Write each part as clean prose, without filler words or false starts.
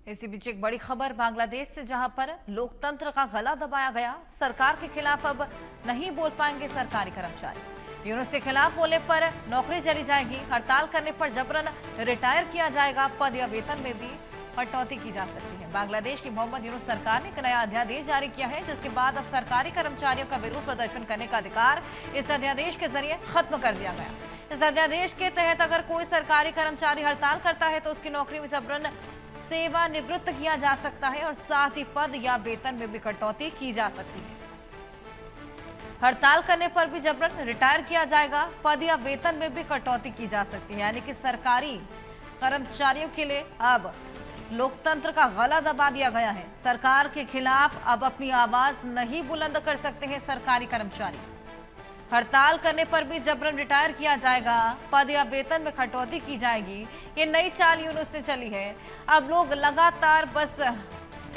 इसी बीच एक बड़ी खबर बांग्लादेश से, जहां पर लोकतंत्र का गला दबाया गया। सरकार के खिलाफ अब नहीं बोल पाएंगे सरकारी कर्मचारी। यूनुस के खिलाफ बोलने पर नौकरी चली जाएगी। हड़ताल करने पर जबरन रिटायर किया जाएगा। पद या वेतन में भी कटौती की जा सकती है। बांग्लादेश की मोहम्मद यूनुस सरकार ने एक नया अध्यादेश जारी किया है, जिसके बाद अब सरकारी कर्मचारियों का विरोध प्रदर्शन करने का अधिकार इस अध्यादेश के जरिए खत्म कर दिया गया। इस अध्यादेश के तहत अगर कोई सरकारी कर्मचारी हड़ताल करता है तो उसकी नौकरी में जबरन सेवानिवृत्त किया जा सकता है और साथ ही पद या वेतन में भी कटौती की जा सकती है। हड़ताल करने पर भी जबरन रिटायर किया जाएगा। पद या वेतन में भी कटौती की जा सकती है। यानी कि सरकारी कर्मचारियों के लिए अब लोकतंत्र का गला दबा दिया गया है। सरकार के खिलाफ अब अपनी आवाज नहीं बुलंद कर सकते हैं सरकारी कर्मचारी। हड़ताल करने पर भी जबरन रिटायर किया जाएगा। पद या वेतन में कटौती की जाएगी। ये नई चाल यूनुस से चली है। अब लोग लगातार बस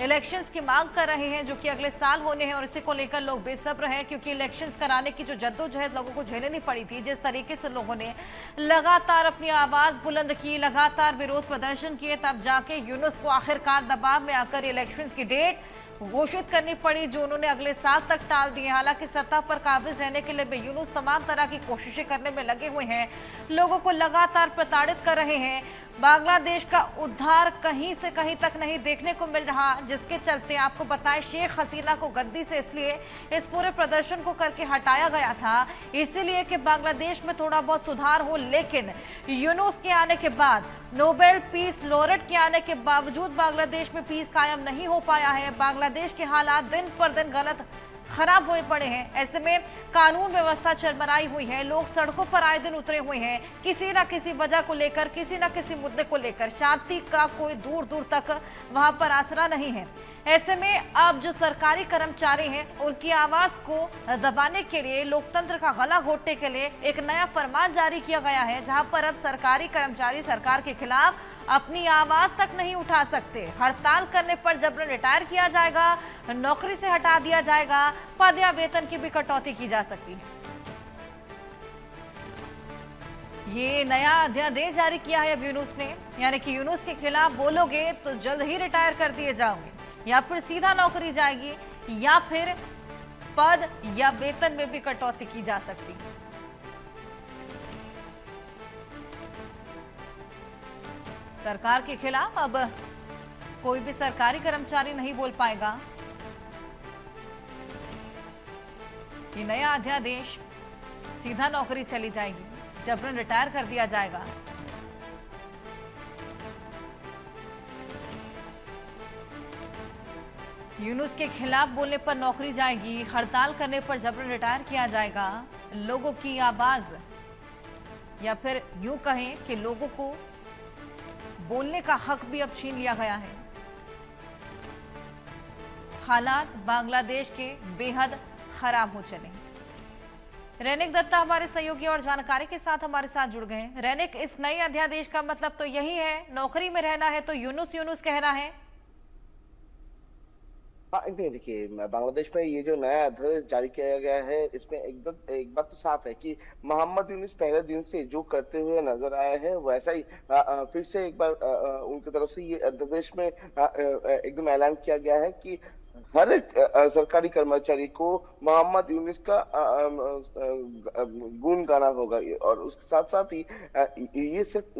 इलेक्शंस की मांग कर रहे हैं, जो कि अगले साल होने हैं, और इसी को लेकर लोग बेसब्र हैं, क्योंकि इलेक्शंस कराने की जो जद्दोजहद लोगों को झेलनी पड़ी थी, जिस तरीके से लोगों ने लगातार अपनी आवाज बुलंद की, लगातार विरोध प्रदर्शन किए, तब जाके यूनुस को आखिरकार दबाव में आकर इलेक्शंस की डेट घोषित करनी पड़ी, जो उन्होंने अगले साल तक टाल दिए। हालांकि सत्ता पर काबिज रहने के लिए भी यूनुस तमाम तरह की कोशिशें करने में लगे हुए हैं। लोगों को लगातार प्रताड़ित कर रहे हैं। बांग्लादेश का उद्धार कहीं से कहीं तक नहीं देखने को मिल रहा, जिसके चलते आपको बताएं शेख हसीना को गद्दी से इसलिए इस पूरे प्रदर्शन को करके हटाया गया था, इसीलिए कि बांग्लादेश में थोड़ा बहुत सुधार हो। लेकिन यूनुस के आने के बाद, नोबेल पीस लॉरेट के आने के बावजूद बांग्लादेश में पीस कायम नहीं हो पाया है। बांग्लादेश के हालात दिन पर दिन गलत खराब हुए पड़े हैं। ऐसे में कानून व्यवस्था चरमराई हुई है। लोग सड़कों पर आए दिन उतरे हुए हैं, किसी न किसी वजह को लेकर, किसी न किसी मुद्दे को लेकर। शांति का कोई दूर दूर तक वहां पर आसरा नहीं है। ऐसे में अब जो सरकारी कर्मचारी हैं, उनकी आवाज को दबाने के लिए, लोकतंत्र का गला घोटने के लिए एक नया फरमान जारी किया गया है, जहां पर अब सरकारी कर्मचारी सरकार के खिलाफ अपनी आवाज तक नहीं उठा सकते। हड़ताल करने पर जबरन रिटायर किया जाएगा, नौकरी से हटा दिया जाएगा, पद या वेतन की भी कटौती की जा सकती है। ये नया अध्यादेश जारी किया है अब यूनुस ने, यानी कि यूनुस के खिलाफ बोलोगे तो जल्द ही रिटायर कर दिए जाओगे, या फिर सीधा नौकरी जाएगी, या फिर पद या वेतन में भी कटौती की जा सकती है। सरकार के खिलाफ अब कोई भी सरकारी कर्मचारी नहीं बोल पाएगा। ये नया अध्यादेश, सीधा नौकरी चली जाएगी, जबरन रिटायर कर दिया जाएगा। यूनुस के खिलाफ बोलने पर नौकरी जाएगी, हड़ताल करने पर जबरन रिटायर किया जाएगा। लोगों की आवाज, या फिर यूं कहें कि लोगों को बोलने का हक भी अब छीन लिया गया है। हालात बांग्लादेश के बेहद खराब हो चले हैं। रैनिक दत्ता हमारे सहयोगी और जानकारी के साथ हमारे साथ जुड़ गए हैं। रैनिक, इस नए अध्यादेश का मतलब तो यही है, नौकरी में रहना है तो यूनुस यूनुस कहना है। हाँ, नहीं देखिए, बांग्लादेश में ये जो नया अध्यादेश जारी किया गया है, इसमें एकदम एक बात तो साफ है कि मोहम्मद यूनुस पहले दिन से जो करते हुए नजर आए हैं, वैसा ही फिर से एक बार उनकी तरफ से ये अध्यादेश में एकदम ऐलान किया गया है कि हर एक सरकारी कर्मचारी को मोहम्मद यूनुस का गुण गाना होगा। और उसके साथ साथ ही ये सिर्फ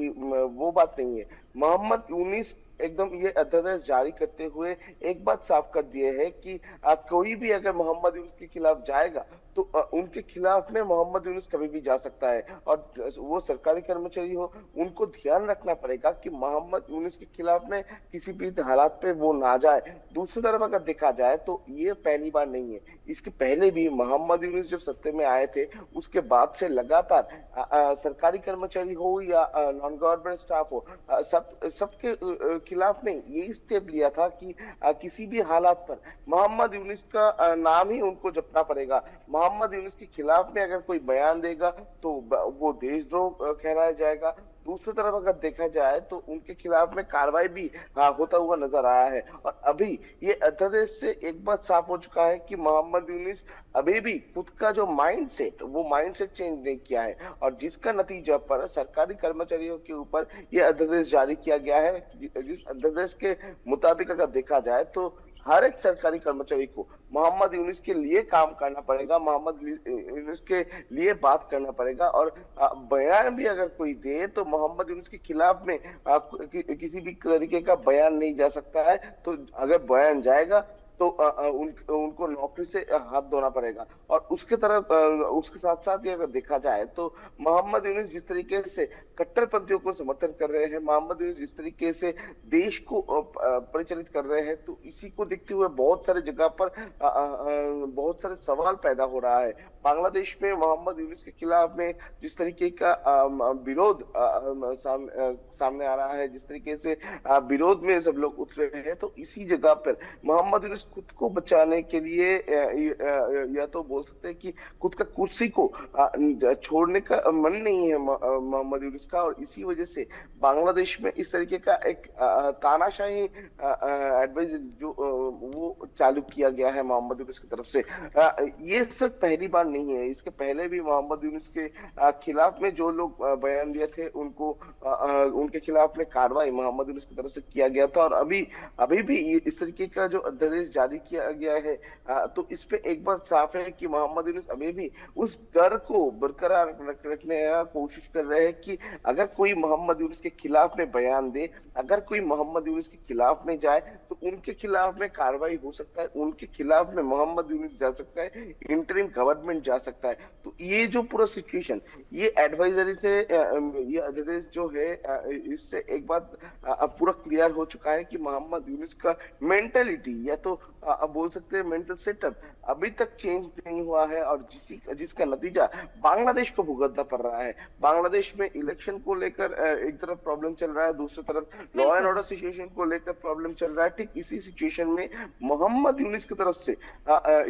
वो बात नहीं है, मोहम्मद यूनुस एकदम ये अध्यादेश जारी करते हुए एक बात साफ कर दिए है कि कोई भी अगर मोहम्मद यूनुस के खिलाफ जाएगा तो उनके खिलाफ में मोहम्मद यूनुस कभी भी जा सकता है। और वो सरकारी कर्मचारी हो, उनको ध्यान रखना पड़ेगा कि मोहम्मद यूनुस के खिलाफ में किसी भी हालात पे वो ना जाए। दूसरी तरफ अगर देखा जाए तो ये पहली बार नहीं है, इसके पहले भी मोहम्मद यूनुस जब सत्ते में आए थे, उसके बाद से लगातार सरकारी कर्मचारी हो या नॉन गवर्नमेंट स्टाफ हो, सबके खिलाफ में ये स्टेप लिया था कि किसी भी हालात पर मोहम्मद यूनुस का नाम ही उनको जपना पड़ेगा। मोहम्मद यूनुस के खिलाफ में अगर कोई बयान देगा तो वो देशद्रोह कहलाया जाएगा। दूसरी तरफ अगर देखा जाए तो उनके खिलाफ में कार्रवाई भी होता हुआ नजर आया है। और अभी ये अध्यादेश से एक बात साफ हो चुका है कि मोहम्मद यूनिस अभी भी खुद का जो माइंडसेट चेंज नहीं किया है, और जिसका नतीजा पर सरकारी कर्मचारियों के ऊपर यह अध्यादेश जारी किया गया है। जिस अध्यादेश के मुताबिक अगर देखा जाए तो हर एक सरकारी कर्मचारी को मोहम्मद यूनिस के लिए काम करना पड़ेगा, मोहम्मद यूनिस के लिए बात करना पड़ेगा। और बयान भी अगर कोई दे तो मोहम्मद यूनिस के खिलाफ में किसी भी तरीके का बयान नहीं जा सकता है। तो अगर बयान जाएगा तो उनको नौकरी से हाथ धोना पड़ेगा। और उसके साथ साथ ये अगर देखा जाए तो मोहम्मद यूनिस जिस तरीके से कट्टरपंथियों को समर्थन कर रहे हैं, मोहम्मद यूनिस जिस तरीके से देश को परिचालित कर रहे हैं, तो इसी को देखते हुए बहुत सारे जगह पर बहुत सारे सवाल पैदा हो रहा है। बांग्लादेश में मोहम्मद यूनिस के खिलाफ में जिस तरीके का विरोध सामने आ रहा है, जिस तरीके से विरोध में सब लोग उठ रहे हैं, तो इसी जगह पर मोहम्मद यूनिस खुद को बचाने के लिए या तो बोल सकते हैं कि खुद का कुर्सी को छोड़ने का मन नहीं है मोहम्मद यूनिस का। और इसी वजह से बांग्लादेश में इस तरीके का एक तानाशाही एडवाइस जो वो चालू किया गया है मोहम्मद यूनिस की तरफ से। ये सिर्फ पहली बार नहीं है, इसके पहले भी मोहम्मद यूनिस के खिलाफ में जो लोग बयान दिए थे उनको उनके खिलाफ में कार्रवाई मोहम्मद यूनिस की तरफ से किया गया था। और अभी अभी भी इस तरीके का जो अध्यादेश जारी किया गया है, तो इस पे एक बार साफ है कि मोहम्मद यूनिस अभी भी उस डर को बरकरार रखने का कोशिश कर रहे हैं कि अगर कोई मोहम्मद यूनिस के खिलाफ में बयान दे, अगर कोई मोहम्मद यूनिस के खिलाफ में जाए तो उनके खिलाफ में कार्रवाई हो सकता है, उनके खिलाफ में मोहम्मद यूनिस जा सकता है, इंटरिम गवर्नमेंट जा सकता है। तो ये जो पूरा सिचुएशन, ये एडवाइजरी से ये अध्यादेश जो है इससे एक बात पूरा क्लियर हो चुका है कि मोहम्मद यूनिस का मेंटेलिटी या तो बोल सकते हैं मेंटल सेटअप अभी तक चेंज नहीं हुआ है। और जिसका नतीजा बांग्लादेश को भुगतना पड़ रहा है। बांग्लादेश में इलेक्शन को लेकर एक तरफ प्रॉब्लम चल रहा है, दूसरी तरफ लॉ एंड ऑर्डर सिचुएशन को लेकर प्रॉब्लम चल रहा है। ठीक इसी सिचुएशन में मोहम्मद यूनिस की तरफ से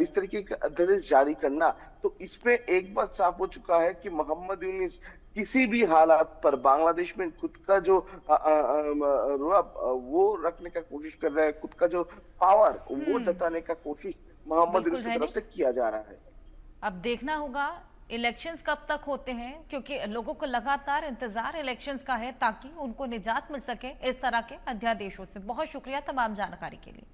इस तरीके का अध्यादेश जारी करना, तो इसमें एक बात साफ हो चुका है कि मोहम्मद यूनिस किसी भी हालात पर बांग्लादेश में खुद का जो रुअब वो रखने का कोशिश कर रहा है, खुद का जो पावर वो जताने का कोशिश मोहम्मद यूनिस की तरफ से किया जा रहा है। अब देखना होगा इलेक्शंस कब तक होते हैं, क्योंकि लोगों को लगातार इंतजार इलेक्शंस का है ताकि उनको निजात मिल सके इस तरह के अध्यादेशों से। बहुत शुक्रिया तमाम जानकारी के लिए।